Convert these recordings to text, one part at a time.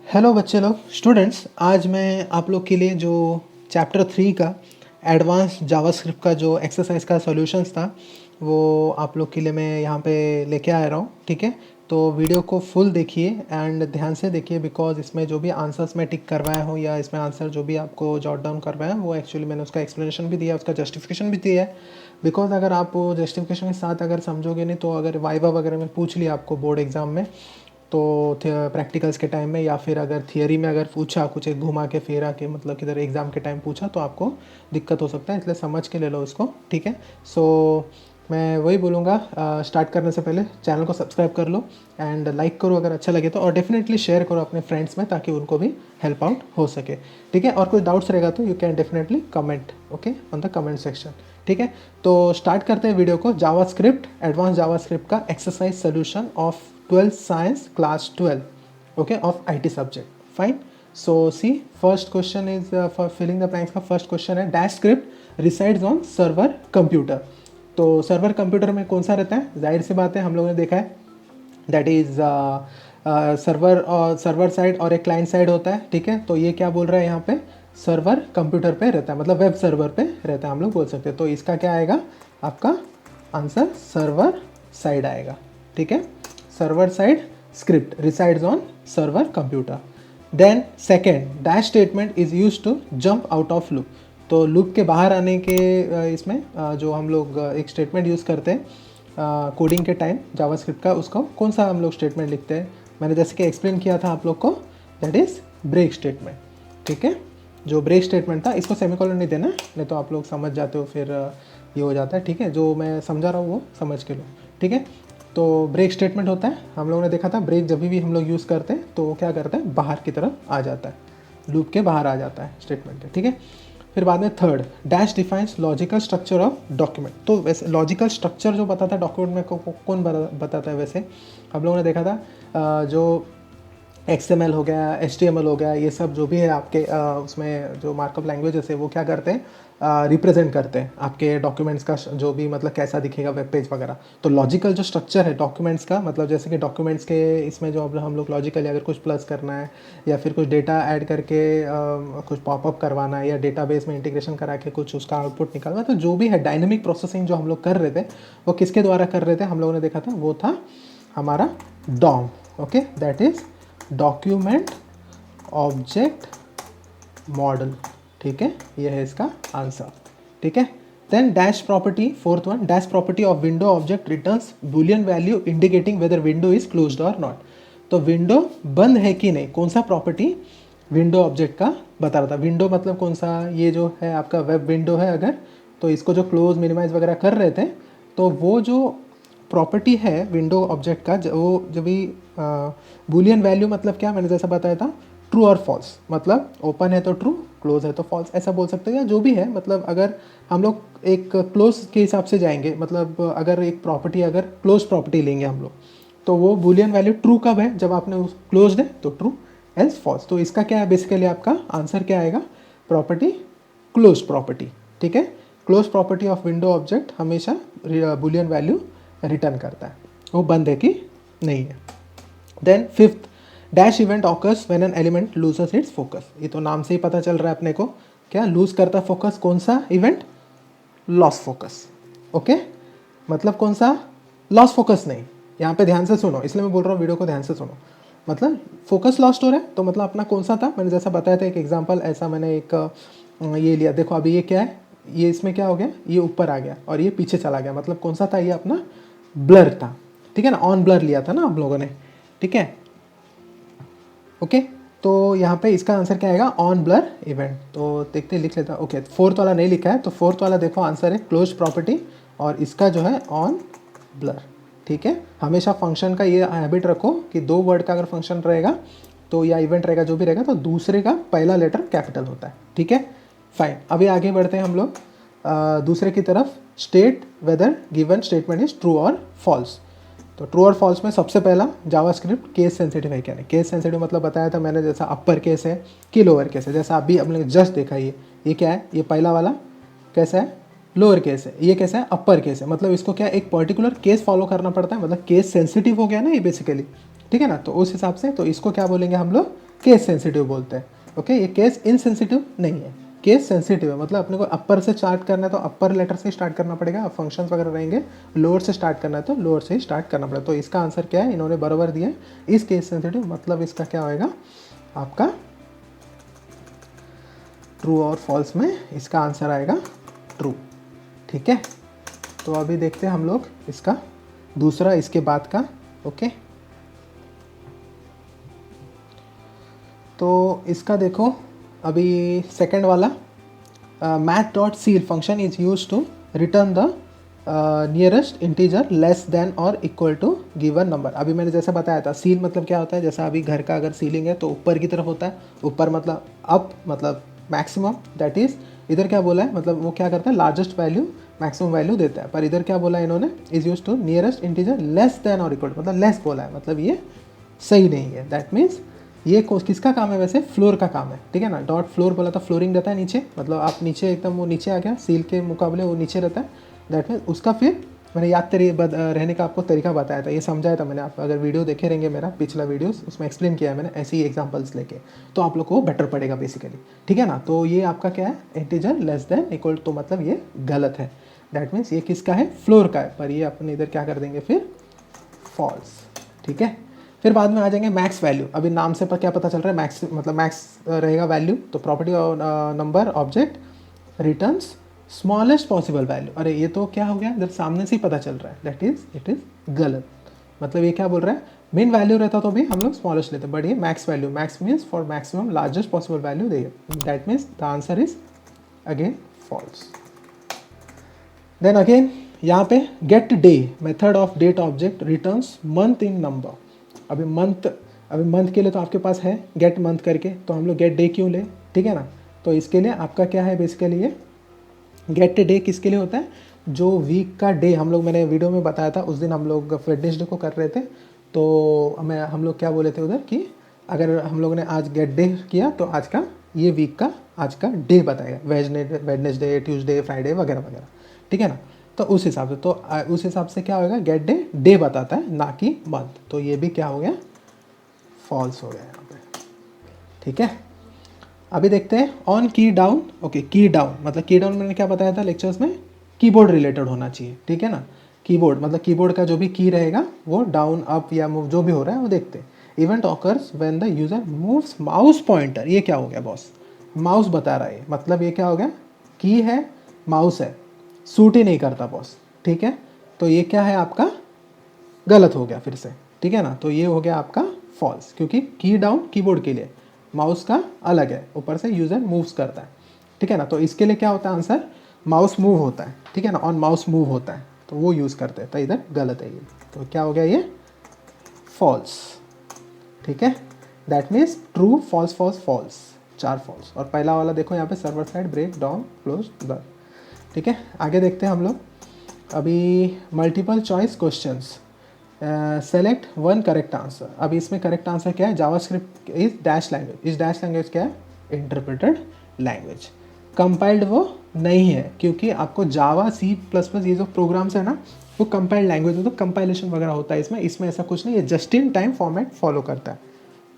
Hello बच्चे लोग students, आज मैं आप लोग के लिए जो चैप्टर 3 का एडवांस जावास्क्रिप्ट का जो एक्सरसाइज का सॉल्यूशंस था वो आप लोग के लिए मैं यहाँ पे लेके आ रहा हूँ। ठीक है, तो वीडियो को फुल देखिए एंड ध्यान से देखिए, बिकॉज इसमें जो भी आंसर्स मैं टिक करवाया हूँ या इसमें आंसर जो भी आपको जॉट डाउन करवाया है वो एक्चुअली मैंने उसका एक्सप्लेनेशन भी दिया है, उसका जस्टिफिकेशन भी दिया है। बिकॉज अगर आप जस्टिफिकेशन के साथ अगर समझोगे नहीं तो अगर वाइवा वगैरह में पूछ लिया आपको बोर्ड एग्जाम में तो प्रैक्टिकल्स के टाइम में या फिर अगर थियरी में अगर पूछा कुछ एक घुमा के फेरा के मतलब किधर एग्ज़ाम के टाइम पूछा तो आपको दिक्कत हो सकता है, इसलिए समझ के ले लो इसको। ठीक है, सो मैं वही बोलूँगा, स्टार्ट करने से पहले चैनल को सब्सक्राइब कर लो एंड लाइक करो अगर अच्छा लगे तो, और डेफिनेटली शेयर करो अपने फ्रेंड्स में ताकि उनको भी हेल्प आउट हो सके। ठीक है, और कोई डाउट्स रहेगा तो you can definitely comment okay on the comment section. ठीक है, तो स्टार्ट करते हैं वीडियो को। जावास्क्रिप्ट, एडवांस जावास्क्रिप्ट का exercise solution of 12th science class 12 okay of IT subject. Fine, so see first question is for filling the blanks का first question है dash script resides on server computer। तो server computer में कौन सा रहता है, जाहिर सी बात है हम लोगों ने देखा है दैट इज़ सर्वर और सर्वर साइड और एक क्लाइंट साइड होता है। ठीक है, तो ये क्या बोल रहा है यहाँ पे, सर्वर कंप्यूटर पे रहता है मतलब वेब सर्वर पे रहता है हम लोग बोल सकते हैं। तो इसका क्या आएगा, आपका आंसर सर्वर साइड आएगा। ठीक है, server side script resides on server computer। then second dash statement is used to jump out of loop। तो लूप के बाहर आने के इसमें जो हम लोग एक स्टेटमेंट यूज़ करते हैं कोडिंग के टाइम जावास्क्रिप्ट का, उसको कौन सा हम लोग स्टेटमेंट लिखते हैं, मैंने जैसे कि एक्सप्लेन किया था आप लोग को, दैट इज़ ब्रेक स्टेटमेंट। ठीक है, जो ब्रेक स्टेटमेंट था इसको सेमीकोलन नहीं देना, नहीं तो आप लोग समझ जाते हो फिर ये हो जाता है। ठीक है, जो मैं समझा रहा हूँ वो समझ के लो। ठीक है, तो ब्रेक स्टेटमेंट होता है, हम लोगों ने देखा था ब्रेक जब भी हम लोग यूज़ करते हैं तो क्या करते हैं, बाहर की तरफ आ जाता है, लूप के बाहर आ जाता है स्टेटमेंट है। ठीक है, फिर बाद में third dash defines logical structure of document. तो वैसे लॉजिकल स्ट्रक्चर जो बताता है डॉक्यूमेंट में कौन बताता है, वैसे हम लोगों ने देखा था जो XML हो गया, HTML हो गया, ये सब जो भी है आपके उसमें जो मार्कअप लैंग्वेजेस है वो क्या करते हैं, रिप्रेजेंट करते हैं आपके डॉक्यूमेंट्स का जो भी मतलब कैसा दिखेगा वेब पेज वगैरह। तो लॉजिकल जो स्ट्रक्चर है डॉक्यूमेंट्स का, मतलब जैसे कि डॉक्यूमेंट्स के इसमें जो हम लोग लॉजिकली अगर कुछ प्लस करना है या फिर कुछ डेटा ऐड करके कुछ पॉपअप करवाना है या डेटाबेस में इंटीग्रेशन करा के कुछ उसका आउटपुट निकालना, तो जो भी है डायनेमिक प्रोसेसिंग जो हम लोग कर रहे थे वो किसके द्वारा कर रहे थे, हम लोगों ने देखा था वो था हमारा DOM. Okay, that is document object model. ठीक है, ये है इसका आंसर। ठीक है, then dash property, fourth one dash property of window object returns Boolean value indicating whether window is closed और नॉट। तो विंडो बंद है कि नहीं, कौन सा प्रॉपर्टी विंडो ऑब्जेक्ट का बता रहा था। विंडो मतलब कौन सा, ये जो है आपका वेब विंडो है अगर, तो इसको जो क्लोज मिनिमाइज वगैरह कर रहे थे तो वो जो प्रॉपर्टी है विंडो ऑब्जेक्ट का वो जो भी बूलियन वैल्यू मतलब क्या, मैंने जैसा बताया था ट्रू और फॉल्स, मतलब ओपन है तो ट्रू, क्लोज है तो फॉल्स, ऐसा बोल सकते हैं या जो भी है। मतलब अगर हम लोग एक क्लोज के हिसाब से जाएंगे, मतलब अगर एक प्रॉपर्टी अगर क्लोज प्रॉपर्टी लेंगे हम लोग तो वो बूलियन वैल्यू ट्रू कब है, जब आपने क्लोज है तो ट्रू, एल्स फॉल्स। तो इसका क्या है बेसिकली, आपका आंसर क्या आएगा, प्रॉपर्टी क्लोज प्रॉपर्टी। ठीक है, close property of window object हमेशा बूलियन वैल्यू रिटर्न करता है, वो बंद है कि नहीं है। Then fifth dash event occurs when an element loses its focus. ये तो नाम से ही पता चल रहा है अपने को, क्या लूज करता फोकस, कौन सा इवेंट, लॉस फोकस। ओके, मतलब कौन सा, लॉस फोकस नहीं, यहाँ पे ध्यान से सुनो, इसलिए मैं बोल रहा हूँ वीडियो को ध्यान से सुनो। मतलब फोकस लॉस्ट हो रहा है तो मतलब अपना कौन सा था, मैंने जैसा बताया था एक एग्जाम्पल, ऐसा मैंने एक ये लिया, देखो अभी ये क्या है, ये इसमें क्या हो गया, ये ऊपर आ गया और ये पीछे चला गया, मतलब कौन सा था, ये अपना ब्लर था। ठीक है ना, ऑन ब्लर लिया था ना आप लोगों ने। ठीक है, ओके, तो यहाँ पे इसका आंसर क्या आएगा, ऑन ब्लर इवेंट। तो देखते लिख लेता, ओके फोर्थ वाला नहीं लिखा है तो फोर्थ वाला देखो आंसर है क्लोज प्रॉपर्टी और इसका जो है ऑन ब्लर। ठीक है, हमेशा फंक्शन का ये हैबिट रखो कि दो वर्ड का अगर फंक्शन रहेगा तो या इवेंट रहेगा जो भी रहेगा तो दूसरे का पहला लेटर कैपिटल होता है। ठीक है, फाइन, अभी आगे बढ़ते हैं हम लोग दूसरे की तरफ। State whether given statement is true और फॉल्स। तो ट्रू और फॉल्स में सबसे पहला जावास्क्रिप्ट केस सेंसिटिव है क्या नहीं। केस सेंसिटिव मतलब बताया था मैंने, जैसा अपर केस है कि लोअर केस है, जैसा अभी हमने जस्ट देखा ये क्या है, ये पहला वाला कैसा है, लोअर केस है, ये कैसा है, अपर केस है। मतलब इसको क्या एक पर्टिकुलर केस फॉलो करना पड़ता है, मतलब केस सेंसिटिव हो गया ना ये बेसिकली। ठीक है ना, तो उस हिसाब से तो इसको क्या बोलेंगे हम लोग, केस सेंसिटिव बोलते हैं। ओके, ये केस इनसेंसिटिव नहीं है, केस सेंसिटिव है। मतलब अपने को अपर से स्टार्ट करना है तो अपर लेटर से स्टार्ट करना पड़ेगा, अब फंक्शंस वगैरह रहेंगे। लोअर से स्टार्ट करना है तो लोअर से ही स्टार्ट करना पड़ेगा। तो इसका आंसर क्या है, इन्होंने बराबर दिया है इस केस सेंसिटिव, मतलब इसका क्या होएगा आपका ट्रू और फॉल्स में इसका आंसर आएगा ट्रू। ठीक है, तो अभी देखते हैं हम लोग इसका दूसरा इसके बाद का। ओके, तो इसका देखो अभी सेकंड वाला, math dot ceil function is use to return the nearest integer less than और इक्वल टू गिवन नंबर। अभी मैंने जैसे बताया था, सील मतलब क्या होता है, जैसा अभी घर का अगर सीलिंग है तो ऊपर की तरफ होता है, ऊपर मतलब अप मतलब मैक्सिमम, दैट इज इधर क्या बोला है, मतलब वो क्या करता है लार्जेस्ट वैल्यू मैक्सिमम वैल्यू देता है। पर इधर क्या बोला है इन्होंने, is use to nearest integer less than और इक्वल, मतलब लेस बोला है, मतलब ये सही नहीं है। दैट मीन्स ये किसका काम है, वैसे फ्लोर का काम है। ठीक है ना, डॉट फ्लोर बोला था, फ्लोरिंग रहता है नीचे, मतलब आप नीचे एकदम वो नीचे आ गया, सील के मुकाबले वो नीचे रहता है। दैट मीन्स उसका फिर मैंने याद रहने का आपको तरीका बताया था, ये समझाया था मैंने। आप अगर वीडियो देखे रहेंगे मेरा पिछला वीडियोस, उसमें एक्सप्लेन किया है मैंने ऐसे ही एग्जांपल्स लेके, तो आप लोग को बेटर पड़ेगा बेसिकली। ठीक है ना, तो ये आपका क्या है, इंटीजर लेस देन इक्वल, तो मतलब ये गलत है। दैट मीन्स ये किसका है, फ्लोर का है, पर ये अपने इधर क्या कर देंगे फिर फॉल्स। ठीक है, फिर बाद में आ जाएंगे मैक्स वैल्यू। अभी नाम से पर क्या पता चल रहा है, मैक्स मतलब मैक्स रहेगा वैल्यू, तो property number object returns smallest possible value. अरे ये तो क्या हो गया, जब सामने से ही पता चल रहा है, दैट इज इट इज गलत। मतलब ये क्या बोल रहा है, मेन वैल्यू रहता तो भी हम लोग स्मॉलेस्ट लेते, बट ये max value, max means for maximum largest possible value दे, that means the answer is again false. Then again यहाँ पे get day method of date object returns month in number. अभी मंथ के लिए तो आपके पास है गेट मंथ करके, तो हम लोग गेट डे क्यों ले। ठीक है ना, तो इसके लिए आपका क्या है बेसिकली, ये गेट डे किसके लिए होता है, जो वीक का डे हम लोग, मैंने वीडियो में बताया था उस दिन हम लोग वेडनेसडे को कर रहे थे, तो हम लोग क्या बोले थे उधर कि अगर हम लोगों ने आज गेट डे किया तो आज का ये वीक का आज का डे बताएगा, वेडनेसडे ट्यूसडे फ्राइडे वगैरह वगैरह। ठीक है ना, तो उस हिसाब से, तो उस हिसाब से क्या होगा, गेट डे बताता है ना कि मंथ, तो ये भी क्या हो गया फॉल्स हो गया यहाँ पे। ठीक है, अभी देखते हैं ऑन की डाउन। ओके, की डाउन मतलब की डाउन मैंने क्या बताया था लेक्चर्स में, कीबोर्ड रिलेटेड होना चाहिए। ठीक है ना, कीबोर्ड मतलब कीबोर्ड का जो भी की रहेगा वो डाउन अप या मूव जो भी हो रहा है वो देखते हैं। Event occurs when the user moves mouse pointer, ये क्या हो गया बॉस, माउस बता रहा है, मतलब ये क्या हो गया, की है माउस है, सूट ही नहीं करता बॉस। ठीक है, तो ये क्या है आपका गलत हो गया फिर से। ठीक है ना, तो ये हो गया आपका फॉल्स, क्योंकि की डाउन कीबोर्ड के लिए, माउस का अलग है, ऊपर से यूजर मूव्स करता है। ठीक है ना, तो इसके लिए क्या होता है आंसर, माउस मूव होता है। ठीक है ना, ऑन माउस मूव होता है तो वो यूज़ करते हैं, तो इधर गलत है ये, तो क्या हो गया ये फॉल्स। ठीक है, that means true false false false, 4 false. और पहला वाला देखो यहाँ पे server side break down close the. ठीक है, आगे देखते हैं हम लोग अभी multiple choice questions, select one correct answer. अभी इसमें करेक्ट आंसर क्या है, जावास्क्रिप्ट इज डैश लैंग्वेज। इस डैश लैंग्वेज क्या है, इंटरप्रेटेड लैंग्वेज। कंपाइल्ड वो नहीं है, क्योंकि आपको जावा C++ ये जो प्रोग्राम्स है ना वो कंपाइल्ड लैंग्वेज, तो कंपाइलेशन वगैरह होता है इसमें ऐसा कुछ नहीं है, just in time format follow करता है।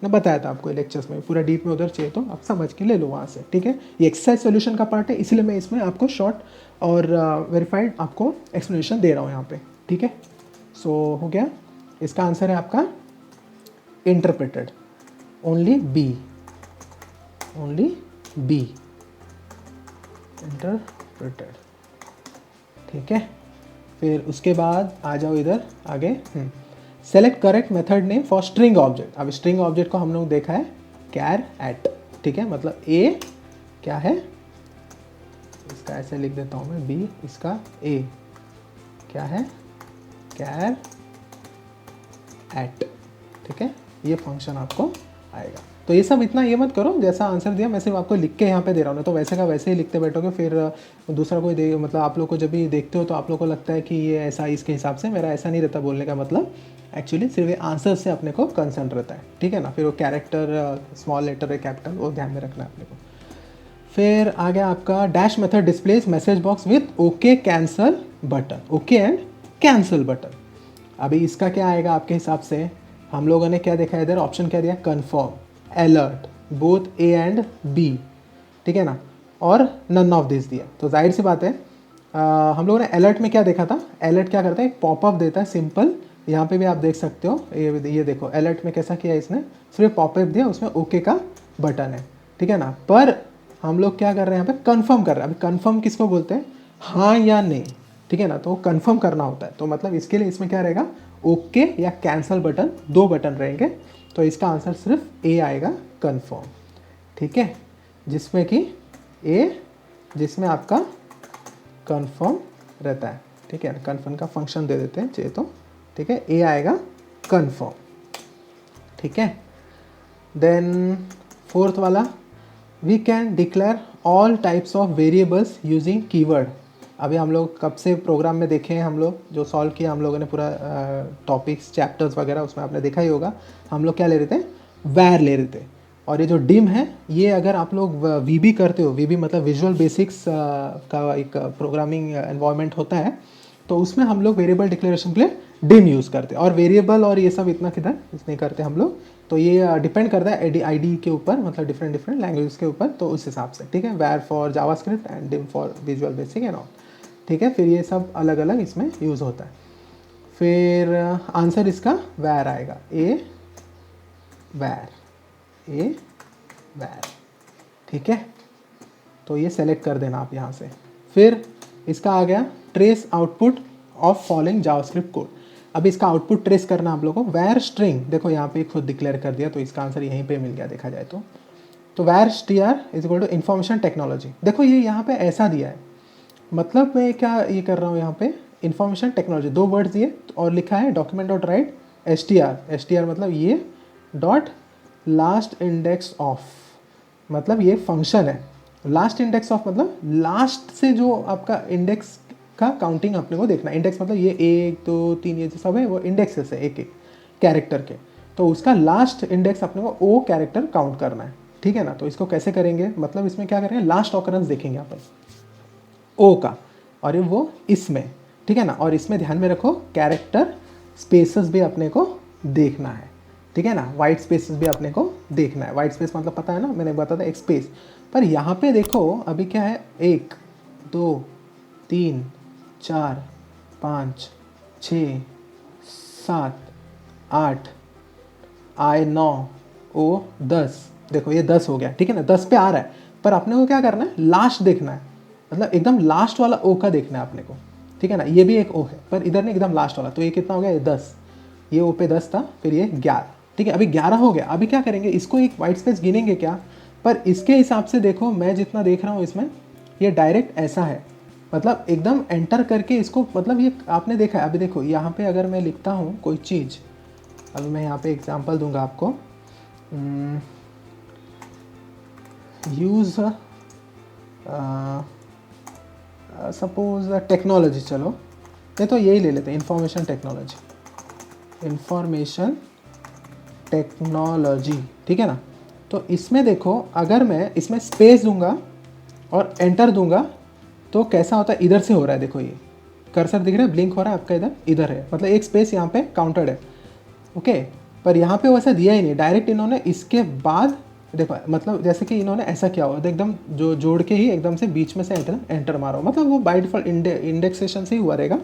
मैं बताया था आपको लेक्चर्स में, पूरा डीप में उधर चाहिए तो आप समझ के ले लो वहाँ से। ठीक है, ये एक्सरसाइज सोल्यूशन का पार्ट है, इसलिए मैं इसमें आपको शॉर्ट और वेरीफाइड आपको एक्सप्लेनेशन दे रहा हूँ यहाँ पे। ठीक है, सो हो गया, इसका आंसर है आपका इंटरप्रेटेड, ओनली बी इंटरप्रेटेड। ठीक है, फिर उसके बाद आ जाओ इधर आगे, select correct method name for string object. अब स्ट्रिंग ऑब्जेक्ट को हम लोग देखा है कैर एट। ठीक है, मतलब ए क्या है, इसका ऐसे लिख देता हूँ मैं, बी इसका ए क्या है, कैर एट। ठीक है, ये फंक्शन आपको आएगा। तो ये सब इतना ये मत करो, जैसा आंसर दिया मैं सिर्फ आपको लिख के यहाँ पे दे रहा हूँ, तो वैसे का वैसे ही लिखते बैठोगे, फिर दूसरा कोई मतलब आप लोग को जब भी देखते हो तो आप लोग को लगता है कि ये ऐसा, इसके हिसाब से मेरा ऐसा नहीं रहता बोलने का मतलब, एक्चुअली सिर्फ ये आंसर से अपने को कंसर्न रहता है। ठीक है ना, फिर वो कैरेक्टर स्मॉल लेटर है कैपिटल, वो ध्यान में रखना है अपने को। फिर आ गया आपका dash method displace message box with okay cancel button, okay and cancel button. अभी इसका क्या आएगा आपके हिसाब से, हम लोगों ने क्या देखा इधर ऑप्शन क्या दिया, confirm. Alert, both A and B, ठीक है ना, और नन ऑफ दिस दिया। तो जाहिर सी बात है हम लोगों ने अलर्ट में क्या देखा था, अलर्ट क्या करता है, एक पॉपअप देता है सिंपल, यहाँ पे भी आप देख सकते हो, ये देखो अलर्ट में कैसा किया इसने, सिर्फ पॉपअप दिया, उसमें ओके का बटन है, ठीक है ना। पर हम लोग क्या कर रहे हैं यहाँ पे, कंफर्म कर रहे हैं। अभी कंफर्म किसको बोलते हैं, हाँ या नहीं, ठीक है ना, तो कंफर्म करना होता है। तो मतलब इसके लिए इसमें क्या रहेगा, ओके या कैंसल बटन, दो बटन रहेंगे। तो इसका आंसर सिर्फ ए आएगा, कंफर्म, ठीक है, जिसमें कि ए, जिसमें आपका कंफर्म रहता है, ठीक है, कंफर्म का फंक्शन दे देते हैं चाहिए तो, ठीक है, ए आएगा कंफर्म, ठीक है। देन फोर्थ वाला, we can declare all types of variables using keyword. अभी हम लोग कब से प्रोग्राम में देखे हैं, हम लोग जो सॉल्व किया हम लोगों ने पूरा टॉपिक्स चैप्टर्स वगैरह, उसमें आपने देखा ही होगा, हम लोग क्या ले रहे थे, वैर ले रहे थे। और ये जो डिम है, ये अगर आप लोग वीबी करते हो, वीबी मतलब विजुअल बेसिक्स का एक प्रोग्रामिंग एनवायरनमेंट होता है, तो उसमें हम लोग वेरिएबल डिक्लेरेशन के लिए डिम यूज़ करते हैं। और वेरिएबल और ये सब इतना किधर नहीं करते हम लोग, तो ये डिपेंड करता है आईडी के ऊपर, मतलब डिफरेंट डिफरेंट लैंग्वेज के ऊपर, तो उस हिसाब से, ठीक है, वैर for JavaScript and dim for visual basic and all, ठीक है। फिर ये सब अलग अलग इसमें यूज़ होता है। फिर आंसर इसका वैर आएगा, ए वैर, ए वैर, ठीक है। तो ये सेलेक्ट कर देना आप यहाँ से। फिर इसका आ गया trace output of following JavaScript code. अब इसका आउटपुट ट्रेस करना आप लोगों को, वैर स्ट्रिंग, देखो यहाँ पे खुद डिक्लेयर कर दिया, तो इसका आंसर यहीं पे मिल गया देखा जाए तो var str is equal to information technology. देखो ये यहाँ पे ऐसा दिया है, मतलब मैं क्या ये कर रहा हूँ यहाँ पे, इन्फॉर्मेशन टेक्नोलॉजी, दो वर्ड्स दिए और लिखा है डॉक्यूमेंट डॉट राइट str मतलब ये डॉट लास्ट इंडेक्स ऑफ, मतलब ये फंक्शन है। लास्ट इंडेक्स ऑफ मतलब लास्ट से जो आपका इंडेक्स का काउंटिंग अपने को देखना है। इंडेक्स मतलब ये 1 2 3 ये जो सब है वो इंडेक्सेस है एक एक कैरेक्टर के, तो उसका लास्ट इंडेक्स अपने को ओ कैरेक्टर काउंट करना है, ठीक है ना। तो इसको कैसे करेंगे, मतलब इसमें क्या करेंगे, लास्ट ऑकरेंस देखेंगे यहाँ पर ओ का, और ये वो इसमें, ठीक है ना। और इसमें ध्यान में रखो कैरेक्टर स्पेसेस भी अपने को देखना है, ठीक है ना, वाइट स्पेसेस भी अपने को देखना है। वाइट स्पेस मतलब पता है ना, मैंने बताया था एक स्पेस, पर यहाँ पे देखो अभी क्या है, 1 2 3 4 5 6 7 8 आए 9 ओ 10, देखो ये 10 हो गया, ठीक है ना, 10 पे आ रहा है। पर अपने को क्या करना है, लास्ट देखना है, मतलब एकदम लास्ट वाला ओ का देखना है अपने को, ठीक है ना। ये भी एक ओ है पर इधर नहीं, एकदम लास्ट वाला, तो ये कितना हो गया, ये 10, ये ओ पे 10 था, फिर ये 11, ठीक है, अभी 11 हो गया। अभी क्या करेंगे, इसको एक वाइट स्पेस गिनेंगे क्या, पर इसके हिसाब से देखो मैं जितना देख रहा हूँ इसमें, ये डायरेक्ट ऐसा है, मतलब एकदम एंटर करके इसको, मतलब ये आपने देखा है। अभी देखो यहाँ पे अगर मैं लिखता हूँ कोई चीज़, अभी मैं यहाँ पे एग्जांपल दूंगा आपको, यूज़ सपोज टेक्नोलॉजी, चलो ये तो यही ले लेते हैं, इंफॉर्मेशन टेक्नोलॉजी, इंफॉर्मेशन टेक्नोलॉजी, ठीक है ना। तो इसमें देखो अगर मैं इसमें स्पेस दूंगा और एंटर दूंगा तो कैसा होता है, इधर से हो रहा है, देखो ये कर्सर दिख रहा है, ब्लिंक हो रहा है आपका, इधर है, मतलब एक स्पेस यहाँ पे काउंटेड है, ओके। पर यहाँ पे वैसा दिया ही नहीं, डायरेक्ट इन्होंने इसके बाद देखो, मतलब जैसे कि इन्होंने ऐसा किया हुआ, तो एकदम जो जोड़ के ही एकदम से बीच में से एंटर मारो, मतलब वो बाय डिफॉल्ट इंडेक्सेशन से ही हुआ रहेगा,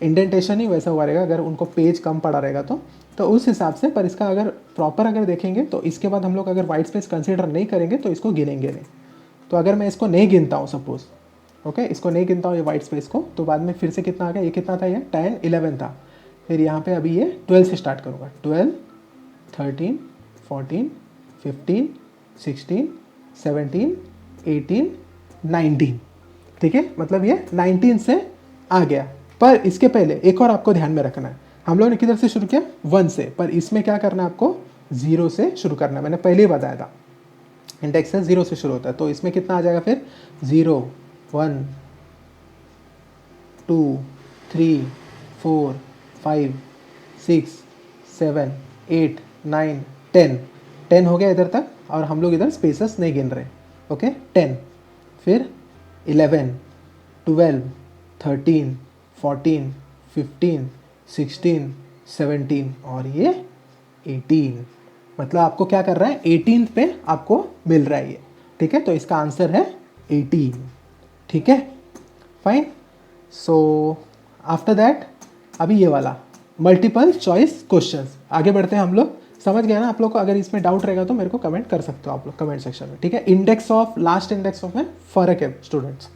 इंडेंटेशन ही वैसा हुआ रहेगा अगर उनको पेज कम पड़ा रहेगा तो उस हिसाब से। पर इसका अगर प्रॉपर अगर देखेंगे तो इसके बाद हम लोग अगर वाइट स्पेस कंसिडर नहीं करेंगे तो इसको गिनेंगे नहीं। तो अगर मैं इसको नहीं गिनता हूँ सपोज, ओके, इसको नहीं गिनता हूँ ये वाइट स्पेस को, तो बाद में फिर से कितना आ गया, ये कितना था, ये 10 11 था, फिर यहाँ पे अभी ये 12 से स्टार्ट करूँगा, 12 13 14 15 16 17 18 19, ठीक है, मतलब ये 19 से आ गया। पर इसके पहले एक और आपको ध्यान में रखना है, हम लोगों ने किधर से शुरू किया, 1 से, पर इसमें क्या करना है आपको, 0 से शुरू करना है। मैंने पहले ही बताया था इंडेक्स है 0 से शुरू होता है, तो इसमें कितना आ जाएगा फिर, 0 1 2 3 4 5 6 7 8 9 10, 10 हो गया इधर तक, और हम लोग इधर स्पेसेस नहीं गिन रहे, ओके, 10, फिर 11 12 13 14 15 16 17 और ये 18, मतलब आपको क्या कर रहा है, 18th पे आपको मिल रहा है ये, ठीक है। तो इसका आंसर है 18, ठीक है, फाइन। सो आफ्टर दैट अभी ये वाला मल्टीपल चॉइस क्वेश्चंस, आगे बढ़ते हैं हम लोग। समझ गया ना आप लोग को? अगर इसमें डाउट रहेगा तो मेरे को कमेंट कर सकते हो आप लोग कमेंट सेक्शन में, ठीक है। Index of, last index of में फ़र्क है स्टूडेंट्स,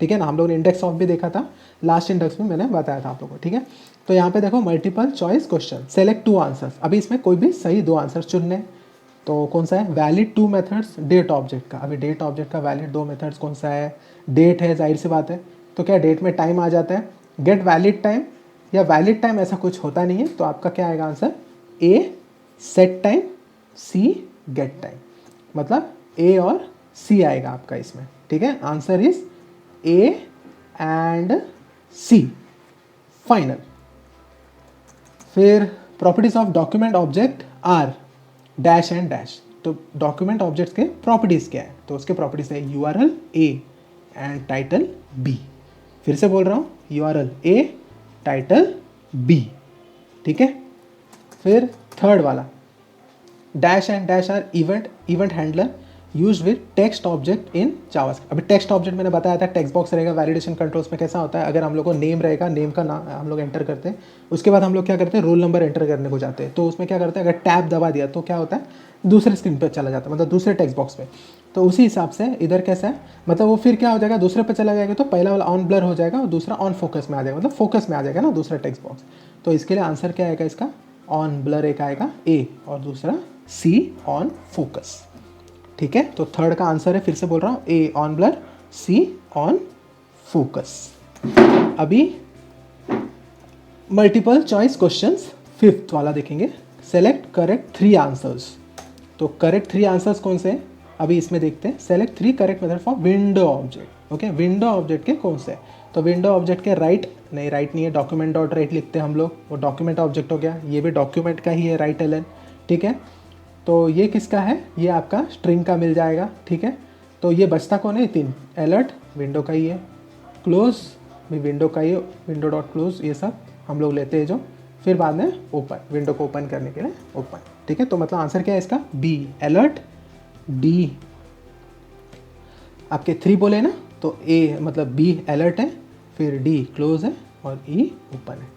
ठीक है ना। हम लोग ने इंडेक्स ऑफ भी देखा था, लास्ट इंडेक्स में मैंने बताया था आप लोगों को, ठीक है। तो यहाँ पे देखो multiple choice question, select 2 answers. अभी इसमें कोई भी सही 2 आंसर चुनने, तो कौन सा है, वैलिड 2 मेथड्स डेट ऑब्जेक्ट का। अभी डेट ऑब्जेक्ट का वैलिड 2 मेथड्स कौन सा है, डेट है, जाहिर सी बात है। तो क्या डेट में टाइम आ जाता है, गेट वैलिड टाइम या वैलिड टाइम ऐसा कुछ होता नहीं है। तो आपका क्या आएगा answer, A set time, C get time, मतलब ए और सी आएगा आपका इसमें, ठीक है। Answer is A and C, final. फिर properties of document object are dash and dash. तो डॉक्यूमेंट ऑब्जेक्ट्स के प्रॉपर्टीज क्या है, तो उसके प्रॉपर्टीज है URL A and title B. फिर से बोल रहा हूँ, URL ए टाइटल बी, ठीक है। फिर थर्ड वाला, dash and dash are event handler use with text object in JavaScript. अभी टेक्स्ट ऑब्जेक्ट मैंने बताया था, टेक्स्ट बॉक्स रहेगा। वैलिडेशन कंट्रोल्स में कैसा होता है, अगर हम लोग को नेम रहेगा, नेम का नाम हम लोग एंटर करते हैं, उसके बाद हम लोग क्या करते हैं, रोल नंबर एंटर करने को जाते हैं। तो उसमें क्या करते हैं, अगर टैब दबा दिया तो क्या होता है, दूसरे स्क्रीन पर चला जाता है, मतलब दूसरे टेक्स्ट बॉक्स पे। तो उसी हिसाब से इधर कैसा है, मतलब वो फिर क्या हो जाएगा, दूसरे पे चला जाएगा तो पहला वाला ऑन ब्लर हो जाएगा और दूसरा ऑन फोकस में आ जाएगा, मतलब फोकस में आ जाएगा ना दूसरा टेक्स्ट बॉक्स। तो इसके लिए आंसर क्या आएगा इसका, ऑन ब्लर एक आएगा ए और दूसरा सी ऑन फोकस, ठीक है। तो थर्ड का आंसर है, फिर से बोल रहा हूँ, A on blur, C on focus. अभी मल्टीपल चॉइस क्वेश्चंस फिफ्थ वाला देखेंगे, सेलेक्ट करेक्ट 3 आंसर्स। तो करेक्ट 3 आंसर्स कौन से हैं, अभी इसमें देखते हैं। Select 3 correct method for window object, okay. Window object के कौन से, तो विंडो ऑब्जेक्ट के राइट नहीं है, डॉक्यूमेंट डॉट राइट लिखते हैं हम लोग, वो डॉक्यूमेंट ऑब्जेक्ट हो गया। ये भी डॉक्यूमेंट का ही है, राइट एलन, ठीक है। तो ये किसका है, ये आपका स्ट्रिंग का मिल जाएगा, ठीक है। तो ये बचता कौन है, 3, अलर्ट विंडो का ही है, क्लोज भी विंडो का ही है, विंडो डॉट क्लोज, ये सब हम लोग लेते हैं जो। फिर बाद में ओपन, विंडो को ओपन करने के लिए ओपन, ठीक है। तो मतलब आंसर क्या है इसका, बी अलर्ट, डी आपके 3 बोले ना, तो ए मतलब बी अलर्ट है, फिर डी क्लोज है और ई ओपन है,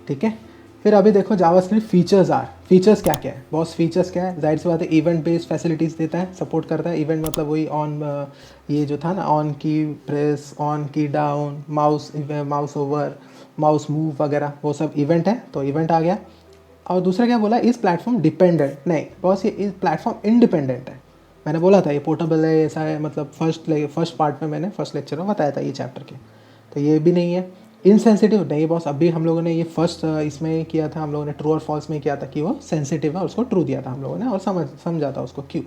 ठीक है। फिर अभी देखो जावास्क्रिप्ट फीचर्स आर, फीचर्स क्या क्या है, बहुत फीचर्स क्या है, जाहिर सी बात है इवेंट बेस्ड फैसिलिटीज़ देता है, सपोर्ट करता है। इवेंट मतलब वही ऑन, ये जो था ना, ऑन की प्रेस, ऑन की down, mouse over, mouse move वगैरह, वो सब इवेंट है, तो इवेंट आ गया। और दूसरा क्या बोला, इस प्लेटफॉर्म डिपेंडेंट, नहीं बॉस, ये इस प्लेटफॉर्म इंडिपेंडेंट है। मैंने बोला था ये पोर्टेबल है, ऐसा है, मतलब फर्स्ट पार्ट में मैंने फर्स्ट लेक्चर में बताया था ये चैप्टर के। तो ये भी नहीं है। इनसेंसिटिव नहीं बॉस, अभी हम लोगों ने ये फर्स्ट इसमें किया था, हम लोगों ने ट्रू और फॉल्स में किया था कि वो सेंसिटिव है और उसको ट्रू दिया था हम लोगों ने, और समझा था उसको क्यों।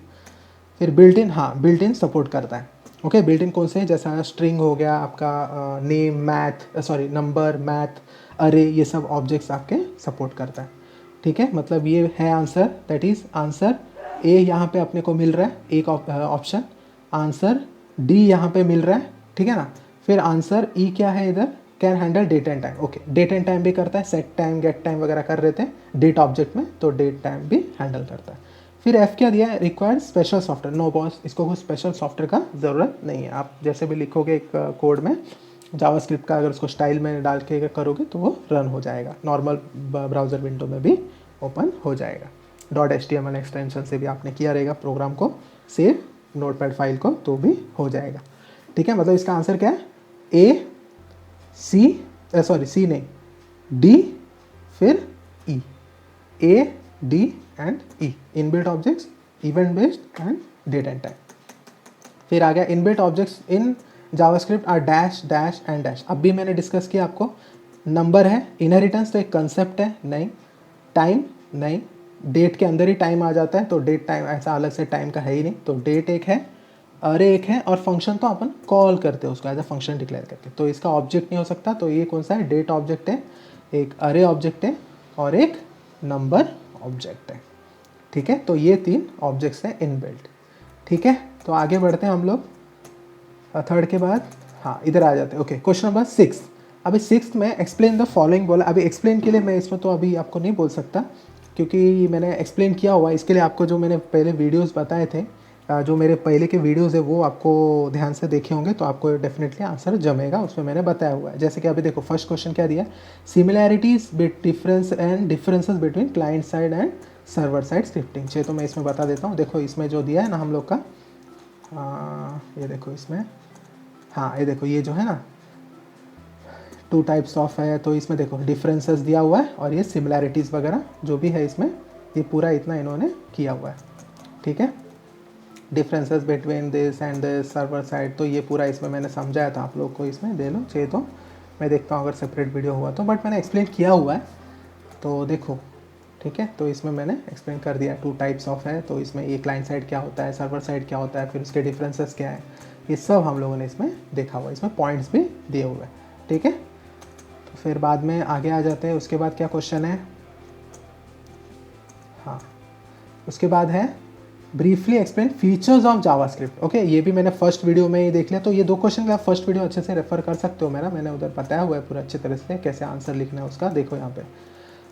फिर बिल्ट इन, हाँ बिल्ट इन सपोर्ट करता है, ओके। बिल्ट इन कौन से, जैसा स्ट्रिंग हो गया आपका, नेम, नंबर, मैथ, अरे, ये सब ऑब्जेक्ट्स आपके सपोर्ट करता है, ठीक है। मतलब ये है answer, that is answer A यहाँ पे अपने को मिल रहा है एक ऑप्शन, आंसर डी यहाँ पे मिल रहा है, ठीक है ना। फिर आंसर ई क्या है इधर, can handle date and time, okay. Date and time भी करता है, सेट टाइम, गेट टाइम वगैरह कर रहे थे डेट ऑब्जेक्ट में, तो डेट टाइम भी हैंडल करता है। फिर एफ क्या दिया है, required special software, no boss, इसको कोई स्पेशल सॉफ्टवेयर का ज़रूरत नहीं है। आप जैसे भी लिखोगे एक कोड में जावास्क्रिप्ट का, अगर उसको स्टाइल में डाल के करोगे तो वो रन हो जाएगा, नॉर्मल ब्राउज़र विंडो में भी ओपन हो जाएगा। .html एक्सटेंशन से भी आपने किया रहेगा प्रोग्राम को सेव, नोटपैड फाइल को, तो भी हो जाएगा, ठीक है। मतलब इसका आंसर क्या है, ए सी नहीं, डी फिर E, A D and E, inbuilt objects, event based and date and time. फिर आ गया inbuilt objects in JavaScript are dash dash and dash. अब भी मैंने डिस्कस किया आपको, नंबर है, इनहेरिटेंस तो एक कंसेप्ट है, नहीं, टाइम नहीं, डेट के अंदर ही टाइम आ जाता है, तो डेट टाइम ऐसा अलग से टाइम का है ही नहीं, तो डेट एक है, अरे एक है, और फंक्शन तो अपन कॉल करते हैं उसको एज अ फंक्शन डिक्लेयर करके, तो इसका ऑब्जेक्ट नहीं हो सकता। तो ये कौन सा है, डेट ऑब्जेक्ट है, एक अरे ऑब्जेक्ट है और एक नंबर ऑब्जेक्ट है, ठीक है। तो ये 3 ऑब्जेक्ट्स हैं इनबिल्ट, ठीक है। तो आगे बढ़ते हैं हम लोग, थर्ड के बाद हाँ इधर आ जाते हैं, ओके। क्वेश्चन नंबर 6, अभी 6th में एक्सप्लेन द फॉलोइंग बोला। अभी एक्सप्लेन के लिए मैं इसमें तो अभी आपको नहीं बोल सकता, क्योंकि मैंने एक्सप्लेन किया हुआ, इसके लिए आपको जो मैंने पहले वीडियोस बताए थे, जो मेरे पहले के वीडियोस है वो आपको ध्यान से देखे होंगे तो आपको डेफिनेटली आंसर जमेगा, उसमें मैंने बताया हुआ है। जैसे कि अभी देखो फर्स्ट क्वेश्चन क्या दिया, similarities differences between client side and server side scripting. चलिए तो मैं इसमें बता देता हूँ। देखो इसमें जो दिया है ना हम लोग का, ये देखो इसमें, हाँ ये देखो ये जो है ना 2 टाइप्स ऑफ है, तो इसमें देखो डिफरेंसेस दिया हुआ है और ये सिमिलैरिटीज़ वगैरह जो भी है इसमें, ये पूरा इतना इन्होंने किया हुआ है, ठीक है। Differences between this and this server side, तो ये पूरा इसमें मैंने समझाया था आप लोग को, इसमें दे लो चाहिए तो मैं देखता हूँ अगर सेपरेट वीडियो हुआ तो, बट मैंने एक्सप्लेन किया हुआ है तो देखो, ठीक है। तो इसमें मैंने एक्सप्लेन कर दिया 2 टाइप्स ऑफ है, तो इसमें ये क्लाइंट साइड क्या होता है, सर्वर साइड क्या होता है, फिर उसके डिफरेंसेस क्या है, ये सब हम लोगों ने इसमें देखा हुआ है, इसमें पॉइंट्स भी दिए हुए हैं, ठीक है। तो फिर बाद में आगे आ जाते हैं। उसके बाद क्या क्वेश्चन है, हाँ उसके बाद है briefly explain features of JavaScript. Okay, ये भी मैंने फर्स्ट वीडियो में ही देख लिया, तो ये 2 क्वेश्चन का फर्स्ट वीडियो अच्छे से रेफर कर सकते हो मेरा, मैंने उधर बताया हुआ है पूरा अच्छे तरह से कैसे आंसर लिखना है उसका। देखो यहाँ पे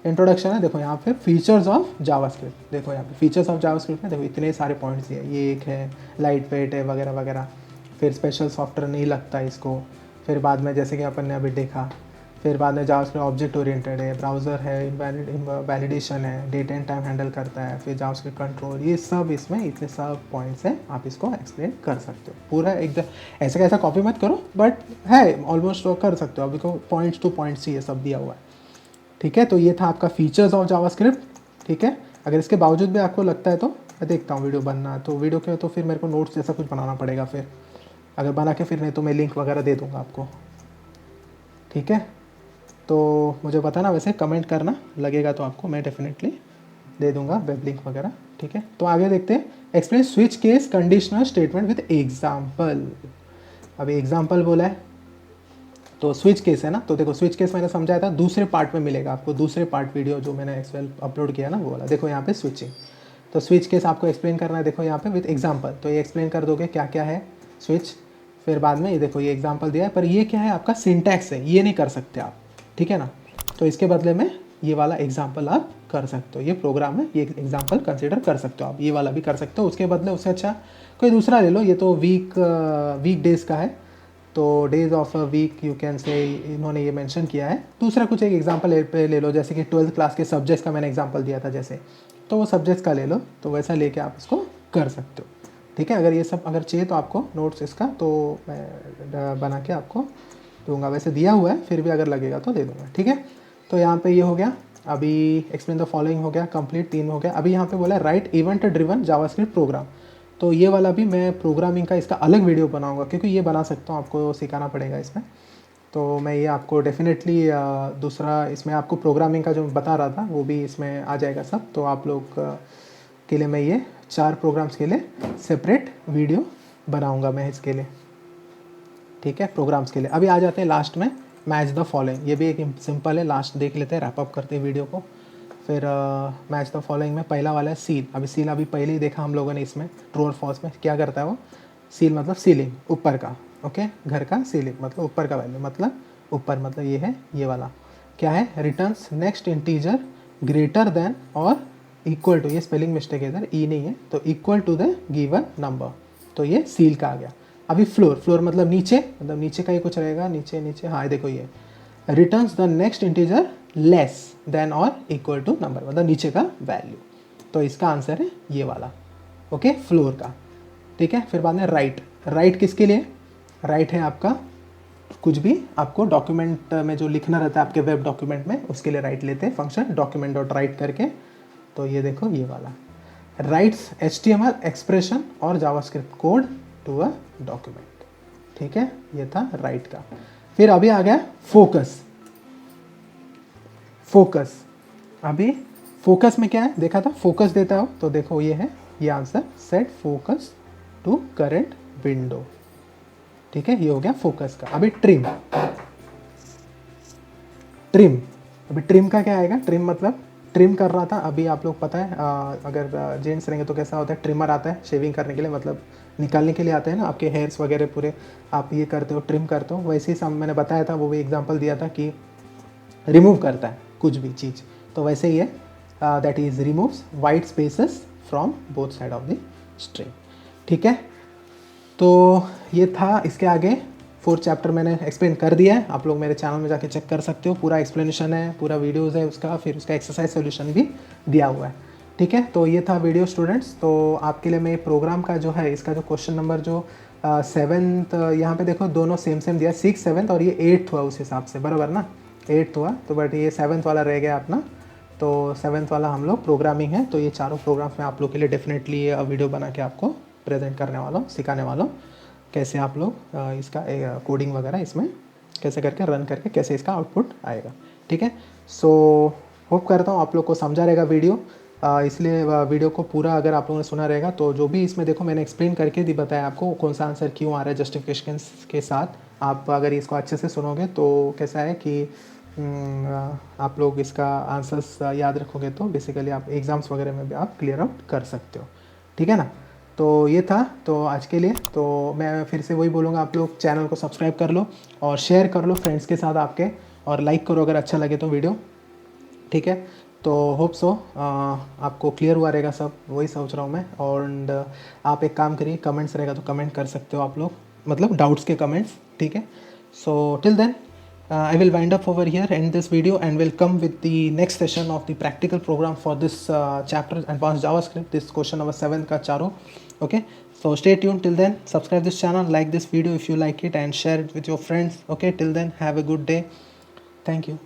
इंट्रोडक्शन है, देखो यहाँ पे फीचर्स ऑफ जावास्क्रिप्ट, देखो यहाँ पे फीचर्स ऑफ जावास्क्रिप्ट में देखो इतने सारे पॉइंट्स दिए, ये एक है लाइट वेट है वगैरह वगैरह, फिर स्पेशल सॉफ्टवेयर नहीं लगता इसको, फिर बाद में जैसे कि अपन ने अभी देखा, फिर बाद में जावास्क्रिप्ट ऑब्जेक्ट ओरिएंटेड है, ब्राउज़र है, वैलिडेशन है, डेट एंड टाइम हैंडल करता है, फिर जावास्क्रिप्ट कंट्रोल, ये सब इसमें इतने सब पॉइंट्स हैं, आप इसको एक्सप्लेन कर सकते हो पूरा एकदम। ऐसा कैसा कॉपी मत करो, बट है ऑलमोस्ट कर सकते हो, अभी को पॉइंट्स टू पॉइंट्स ही ये सब दिया हुआ है, ठीक है। तो ये था आपका फीचर्स ऑफ जावास्क्रिप्ट, ठीक है। अगर इसके बावजूद भी आपको लगता है तो मैं देखता हूँ वीडियो बनना, तो वीडियो के तो फिर मेरे को नोट्स जैसा कुछ बनाना पड़ेगा, फिर अगर बना के फिर नहीं तो मैं लिंक वगैरह दे दूँगा आपको, ठीक है। तो मुझे बताना, वैसे कमेंट करना लगेगा तो आपको मैं डेफिनेटली दे दूंगा वेब लिंक वगैरह, ठीक है। तो आगे देखते हैं, explain switch case conditional statement with example. अभी एग्जाम्पल बोला है तो स्विच केस है ना, तो देखो स्विच केस मैंने समझाया था, दूसरे पार्ट में मिलेगा आपको, दूसरे पार्ट वीडियो जो मैंने एक्सप्लेन अपलोड किया ना वो वाला। देखो यहाँ पे स्विचिंग, तो स्विच केस आपको एक्सप्लेन करना है, देखो यहाँ पे विद एग्जाम्पल, तो ये एक्सप्लेन कर दोगे क्या क्या है स्विच, फिर बाद में ये देखो ये एग्जाम्पल दिया है, पर ये क्या है आपका सिंटैक्स है, ये नहीं कर सकते आप, ठीक है ना। तो इसके बदले में ये वाला एग्जाम्पल आप कर सकते हो, ये प्रोग्राम है, ये एग्जाम्पल कंसिडर कर सकते हो आप, ये वाला भी कर सकते हो। उसके बदले उससे अच्छा कोई दूसरा ले लो, ये तो वीक डेज का है, तो days of a week you can say, इन्होंने ये मेंशन किया है। दूसरा कुछ एक एग्जाम्पल ले लो, जैसे कि 12th क्लास के सब्जेक्ट्स का मैंने एग्जाम्पल दिया था जैसे, तो वो सब्जेक्ट्स का ले लो, तो वैसा लेके आप इसको कर सकते हो, ठीक है। अगर ये सब अगर चाहिए तो आपको नोट्स इसका तो मैं बना के आपको दूंगा, वैसे दिया हुआ है, फिर भी अगर लगेगा तो दे दूंगा, ठीक है। तो यहाँ पे ये हो गया, अभी एक्सप्लेन द फॉलोइंग हो गया कंप्लीट, 3 हो गया। अभी यहाँ पे बोला है right event driven JavaScript program, तो ये वाला भी मैं प्रोग्रामिंग का इसका अलग वीडियो बनाऊंगा, क्योंकि ये बना सकता हूँ, आपको सिखाना पड़ेगा इसमें, तो मैं ये आपको डेफिनेटली दूसरा इसमें आपको प्रोग्रामिंग का जो बता रहा था वो भी इसमें आ जाएगा सब, तो आप लोग के लिए मैं ये 4 प्रोग्राम्स के लिए सेपरेट वीडियो बनाऊंगा मैं इसके लिए, ठीक है, प्रोग्राम्स के लिए। अभी आ जाते हैं लास्ट में मैच द फॉलोइंग, ये भी एक सिंपल है, लास्ट देख लेते हैं, रैप अप करते हैं वीडियो को। फिर मैच द फॉलोइंग में पहला वाला है सील। अभी सील अभी पहले ही देखा हम लोगों ने, इसमें ट्रू और फॉल्स में क्या करता है वो, सील मतलब सीलिंग, ऊपर का, ओके, घर का सीलिंग मतलब ऊपर का वैल्यू, मतलब ऊपर मतलब ये है, ये वाला क्या है, returns next integer greater than और इक्वल टू, ये स्पेलिंग मिस्टेक है इधर, ई नहीं है, तो equal to the given number, तो ये सील का आ गया। अभी फ्लोर मतलब नीचे, मतलब नीचे का ही कुछ रहेगा, नीचे नीचे, हाँ देखो ये returns the next integer less than और इक्वल टू नंबर, मतलब नीचे का वैल्यू, तो इसका आंसर है ये वाला, ओके, फ्लोर का, ठीक है। फिर बाद में राइट किसके लिए, राइट है आपका कुछ भी आपको डॉक्यूमेंट में जो लिखना रहता है आपके वेब डॉक्यूमेंट में, उसके लिए राइट लेते हैं फंक्शन डॉक्यूमेंट डॉट राइट करके, तो ये देखो ये वाला राइट्स HTML एक्सप्रेशन और JavaScript code to a document, ठीक है, ये था राइट का। फिर अभी आ गया फोकस। अभी फोकस में क्या है देखा था, फोकस देता हो तो देखो ये है, ये answer set focus to current window, ठीक है, ये हो गया फोकस का। अभी ट्रिम, अभी ट्रिम का क्या आएगा, ट्रिम मतलब ट्रिम कर रहा था, अभी आप लोग पता है अगर जेंट्स रहेंगे तो कैसा होता है, ट्रिमर आता है शेविंग करने के लिए, मतलब निकालने के लिए आते हैं ना आपके हेयर्स वगैरह पूरे, आप ये करते हो ट्रिम करते हो, वैसे ही सब मैंने बताया था, वो भी एग्जांपल दिया था कि रिमूव करता है कुछ भी चीज़, तो वैसे ही है that is removes white spaces from both side of the string. ठीक है, तो ये था। इसके आगे 4th चैप्टर मैंने एक्सप्लेन कर दिया है, आप लोग मेरे चैनल में जाके चेक कर सकते हो, पूरा एक्सप्लेनेशन है, पूरा वीडियोज़ है उसका, फिर उसका एक्सरसाइज सोल्यूशन भी दिया हुआ है। ठीक है, तो ये था वीडियो स्टूडेंट्स। तो आपके लिए मैं प्रोग्राम का जो है इसका जो क्वेश्चन नंबर जो 7th यहाँ पे देखो दोनों सेम दिया, 6th 7th और ये 8th हुआ उस हिसाब से, बराबर ना, 8th हुआ, तो बट ये 7th वाला रह गया अपना, तो 7th वाला हम लोग प्रोग्रामिंग है। तो ये चारों प्रोग्राम्स मैं आप लोग के लिए डेफिनेटली वीडियो बना के आपको प्रेजेंट करने वाला हूँ, सिखाने वाला हूँ कैसे आप लोग इसका कोडिंग वगैरह इसमें कैसे करके रन करके कैसे इसका आउटपुट आएगा। ठीक है, सो होप करता हूँ आप लोग को समझा रहेगा वीडियो, इसलिए वीडियो को पूरा अगर आप लोगों ने सुना रहेगा तो जो भी इसमें देखो मैंने एक्सप्लेन करके दी बताया आपको कौन सा आंसर क्यों आ रहा है जस्टिफिकेशन के साथ। आप अगर इसको अच्छे से सुनोगे तो कैसा है कि आप लोग इसका आंसर्स याद रखोगे तो बेसिकली आप एग्ज़ाम्स वगैरह में भी आप क्लियर आउट कर सकते हो। ठीक है ना, तो ये था तो आज के लिए। तो मैं फिर से वही बोलूँगा, आप लोग चैनल को सब्सक्राइब कर लो और शेयर कर लो फ्रेंड्स के साथ आपके, और लाइक करो अगर अच्छा लगे तो वीडियो। ठीक है, तो होप सो आपको क्लियर हुआ रहेगा सब, वही सोच रहा हूँ मैं। और आप एक काम करिए, कमेंट्स रहेगा तो कमेंट कर सकते हो आप लोग, मतलब डाउट्स के कमेंट्स। ठीक है, so till then I will wind up over here, end this video, and will come with the next session of the practical program for this chapter Advanced JavaScript, this question number 7 ka charo. Okay, so stay tuned till then, subscribe this channel, like this video if you like it, and share it with your friends. Okay, till then have a good day, thank you.